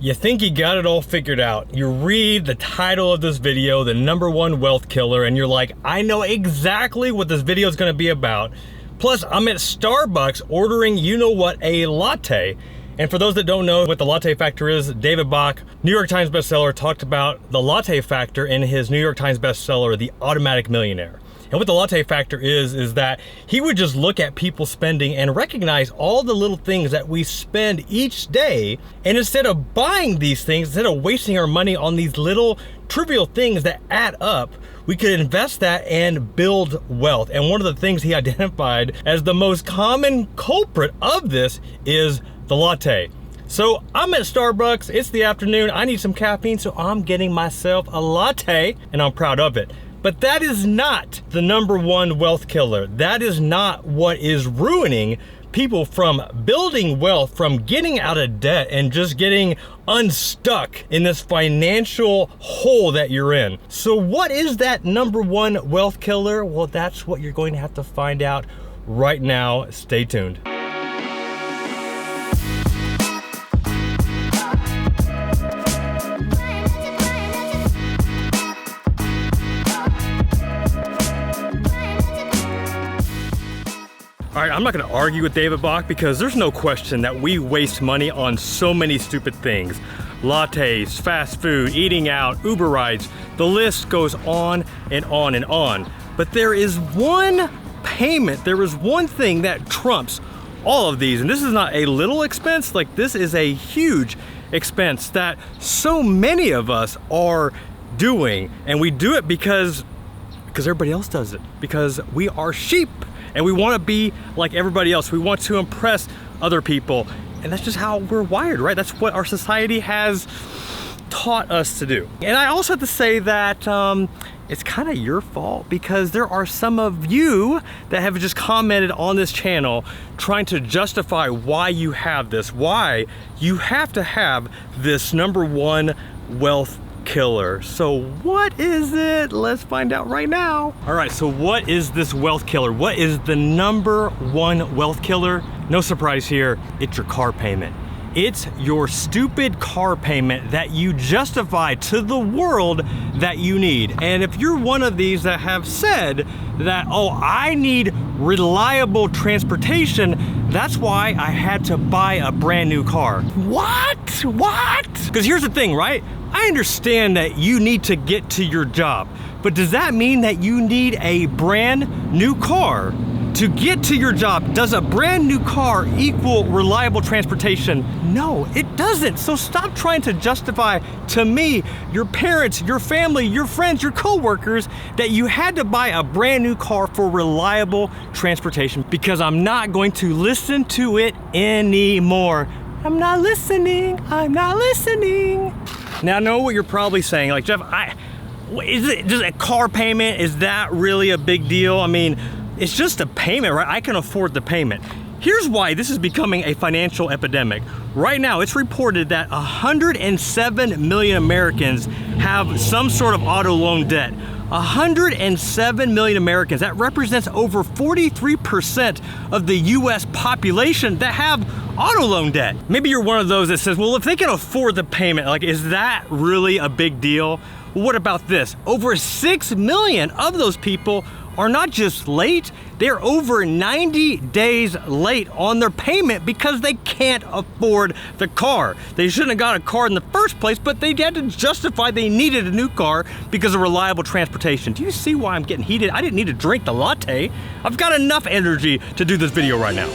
You think you got it all figured out. You read the title of this video, the #1 wealth killer, and you're like, I know exactly what this video is gonna be about. Plus, I'm at Starbucks ordering, you know what, a latte. And for those that don't know what the Latte Factor is, David Bach, New York Times bestseller, talked about the Latte Factor in his New York Times bestseller, The Automatic Millionaire. And what the Latte Factor is that he would just look at people spending and recognize all the little things that we spend each day. And instead of buying these things, instead of wasting our money on these little trivial things that add up, we could invest that and build wealth. And one of the things he identified as the most common culprit of this is the latte. So I'm at Starbucks, it's the afternoon, I need some caffeine, so I'm getting myself a latte, and I'm proud of it. But that is not the #1 wealth killer. That is not what is ruining people from building wealth, from getting out of debt and just getting unstuck in this financial hole that you're in. So what is that #1 wealth killer? Well, that's what you're going to have to find out right now. Stay tuned. All right, I'm not gonna argue with David Bach because there's no question that we waste money on so many stupid things. Lattes, fast food, eating out, Uber rides, the list goes on and on and on. But there is one payment, there is one thing that trumps all of these, and this is not a little expense, like this is a huge expense that so many of us are doing, and we do it because everybody else does it, because we are sheep. And we want to be like everybody else. We want to impress other people. And that's just how we're wired, right? That's what our society has taught us to do. And I also have to say that it's kind of your fault because there are some of you that have just commented on this channel trying to justify why you have this, why you have to have this #1 wealth killer. So what is it? Let's find out right now. All right, so what is this wealth killer? What is the #1 wealth killer? No surprise here, it's your car payment. It's your stupid car payment that you justify to the world that you need. And if you're one of these that have said that, oh, I need reliable transportation, that's why I had to buy a brand new car. What? Because here's the thing, right? I understand that you need to get to your job, but does that mean that you need a brand new car to get to your job? Does a brand new car equal reliable transportation? No, it doesn't. So stop trying to justify to me, your parents, your family, your friends, your coworkers, that you had to buy a brand new car for reliable transportation, because I'm not going to listen to it anymore. I'm not listening. Now I know what you're probably saying, like, Jeff, is it just a car payment? Is that really a big deal? I mean, it's just a payment, right? I can afford the payment. Here's why this is becoming a financial epidemic. Right now, it's reported that 107 million Americans have some sort of auto loan debt. 107 million Americans, that represents over 43% of the US population that have auto loan debt. Maybe you're one of those that says, well, if they can afford the payment, like, is that really a big deal? Well, what about this? Over 6 million of those people are not just late, they're over 90 days late on their payment because they can't afford the car. They shouldn't have got a car in the first place, but they had to justify they needed a new car because of reliable transportation. Do you see why I'm getting heated? I didn't need to drink the latte. I've got enough energy to do this video right now.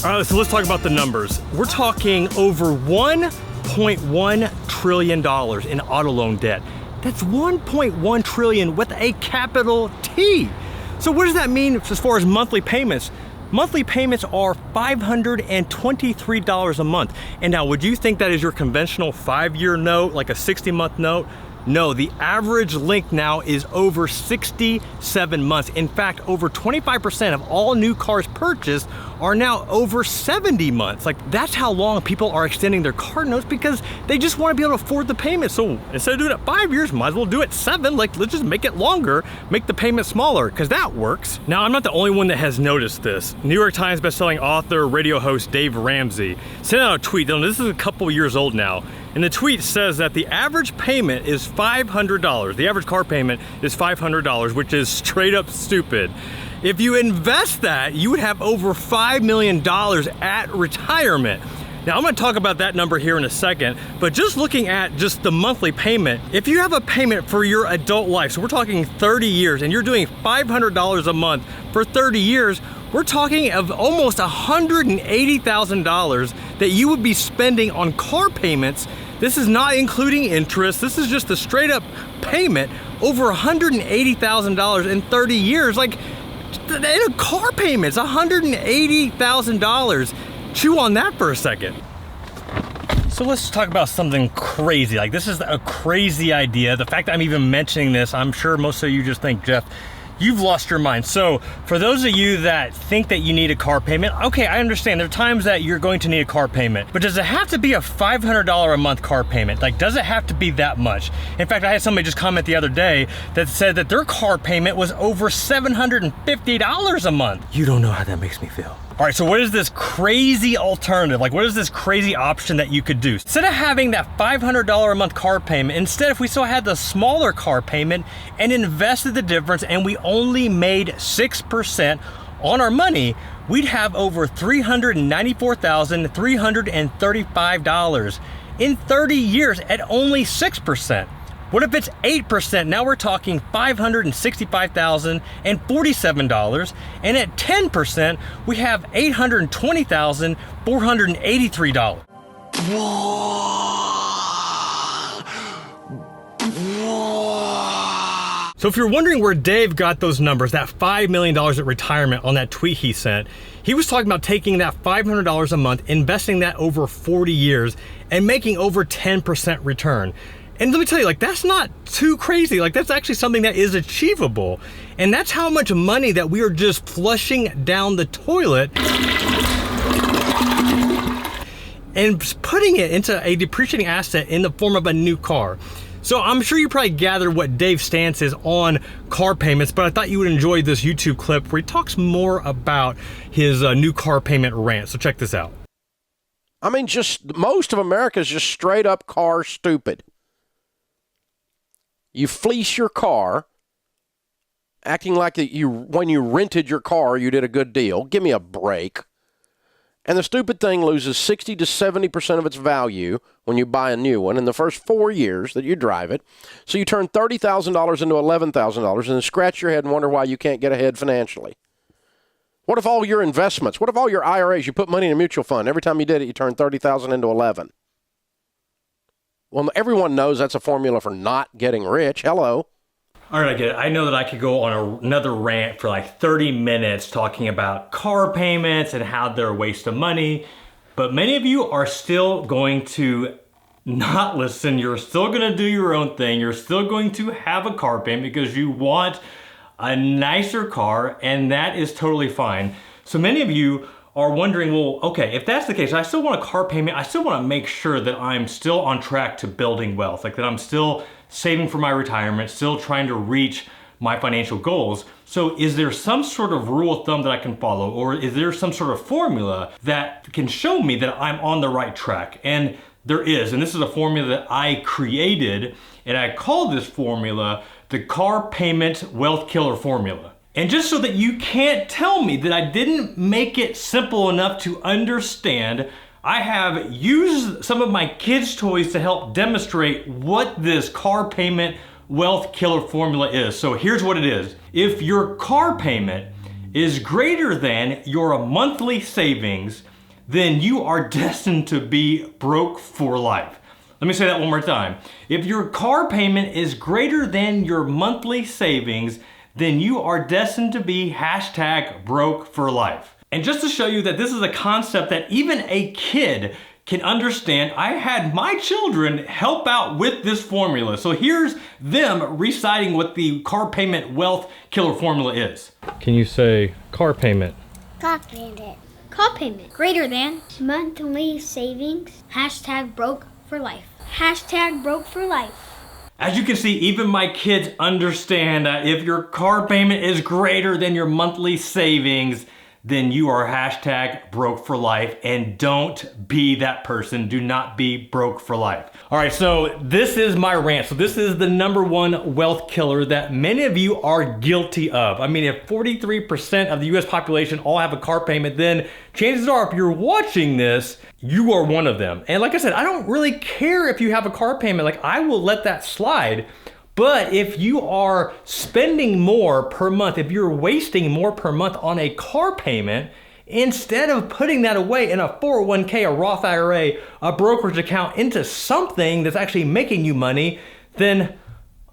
All right, so let's talk about the numbers. We're talking over $1.1 trillion in auto loan debt. That's 1.1 trillion with a capital T. So what does that mean as far as monthly payments? Monthly payments are $523 a month. And now, would you think that is your conventional 5-year note, like a 60-month note? No, the average length now is over 67 months. In fact, over 25% of all new cars purchased are now over 70 months. Like, that's how long people are extending their car notes because they just want to be able to afford the payment. So instead of doing it 5 years, might as well do it 7. Like, let's just make it longer, make the payment smaller, because that works. Now, I'm not the only one that has noticed this. New York Times bestselling author, radio host Dave Ramsey sent out a tweet. Now, this is a couple years old now. And the tweet says that the average payment is $500. The average car payment is $500, which is straight up stupid. If you invest that, you would have over $5 million at retirement. Now, I'm gonna talk about that number here in a second, but just looking at just the monthly payment, if you have a payment for your adult life, so we're talking 30 years, and you're doing $500 a month for 30 years, we're talking of almost $180,000 that you would be spending on car payments. This is not including interest. This is just a straight up payment, over $180,000 in 30 years. Like, in a car payment, it's $180,000. Chew on that for a second. So let's talk about something crazy. Like, this is a crazy idea. The fact that I'm even mentioning this, I'm sure most of you just think, Jeff, you've lost your mind. So for those of you that think that you need a car payment, okay, I understand. There are times that you're going to need a car payment, but does it have to be a $500 a month car payment? Like, does it have to be that much? In fact, I had somebody just comment the other day that said that their car payment was over $750 a month. You don't know how that makes me feel. All right, so what is this crazy alternative? Like, what is this crazy option that you could do? Instead of having that $500 a month car payment, instead, if we still had the smaller car payment and invested the difference and we only made 6% on our money, we'd have over $394,335 in 30 years at only 6%. What if it's 8%? Now we're talking $565,047, and at 10%, we have $820,483. So if you're wondering where Dave got those numbers, that $5 million at retirement on that tweet he sent, he was talking about taking that $500 a month, investing that over 40 years, and making over 10% return. And let me tell you, like, that's not too crazy. Like, that's actually something that is achievable. And that's how much money that we are just flushing down the toilet and putting it into a depreciating asset in the form of a new car. So I'm sure you probably gathered what Dave's stance is on car payments, but I thought you would enjoy this YouTube clip where he talks more about his new car payment rant. So check this out. I mean, just most of America is just straight up car stupid. You fleece your car, acting like when you rented your car, you did a good deal. Give me a break. And the stupid thing loses 60 to 70% of its value when you buy a new one in the first 4 years that you drive it. So you turn $30,000 into $11,000 and then scratch your head and wonder why you can't get ahead financially. What if all your investments, what if all your IRAs, you put money in a mutual fund, every time you did it, you turned $30,000 into $11,000? Well, everyone knows that's a formula for not getting rich. Hello. All right, I get it. I know that I could go on another rant for like 30 minutes talking about car payments and how they're a waste of money, but many of you are still going to not listen. You're still going to do your own thing. You're still going to have a car payment because you want a nicer car, and that is totally fine. So many of you are wondering, well, okay, if that's the case, I still want a car payment. I still want to make sure that I'm still on track to building wealth, like that I'm still saving for my retirement, still trying to reach my financial goals. So is there some sort of rule of thumb that I can follow, or is there some sort of formula that can show me that I'm on the right track? And there is, and this is a formula that I created, and I call this formula the car payment wealth killer formula. And just so that you can't tell me that I didn't make it simple enough to understand, I have used some of my kids' toys to help demonstrate what this car payment wealth killer formula is. So here's what it is. If your car payment is greater than your monthly savings, then you are destined to be broke for life. Let me say that one more time. If your car payment is greater than your monthly savings, then you are destined to be #broke for life. And just to show you that this is a concept that even a kid can understand, I had my children help out with this formula. So here's them reciting what the car payment wealth killer formula is. Can you say car payment? Car payment. car payment. Greater than monthly savings. Hashtag broke for life. Hashtag broke for life. As you can see, even my kids understand that if your car payment is greater than your monthly savings, then you are hashtag broke for life, and don't be that person. Do not be broke for life. All right, so this is my rant. So this is the #1 wealth killer that many of you are guilty of. I mean, if 43% of the US population all have a car payment, then chances are if you're watching this, you are one of them. And like I said, I don't really care if you have a car payment. Like, I will let that slide. But if you are spending more per month, if you're wasting more per month on a car payment, instead of putting that away in a 401k, a Roth IRA, a brokerage account, into something that's actually making you money, then,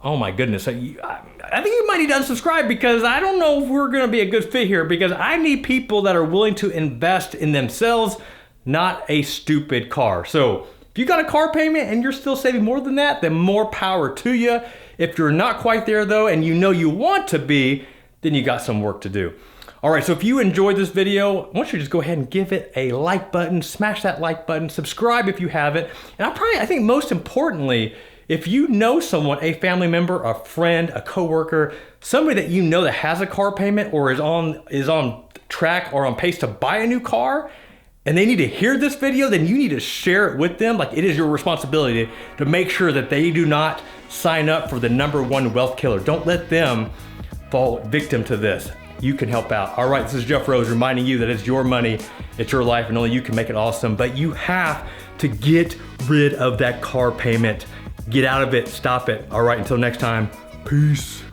oh my goodness, I think you might need to unsubscribe, because I don't know if we're gonna be a good fit here, because I need people that are willing to invest in themselves, not a stupid car. So if you got a car payment and you're still saving more than that, then more power to you. If you're not quite there though, and you know you want to be, then you got some work to do. All right, so if you enjoyed this video, I want you to just go ahead and give it a like button, smash that like button, subscribe if you haven't. And I think most importantly, if you know someone, a family member, a friend, a coworker, somebody that you know that has a car payment or is on track or on pace to buy a new car, and they need to hear this video, then you need to share it with them. Like, it is your responsibility to make sure that they do not sign up for the #1 wealth killer. Don't let them fall victim to this. You can help out. All right, this is Jeff Rose reminding you that it's your money, it's your life, and only you can make it awesome. But you have to get rid of that car payment. Get out of it, stop it. All right, until next time, peace.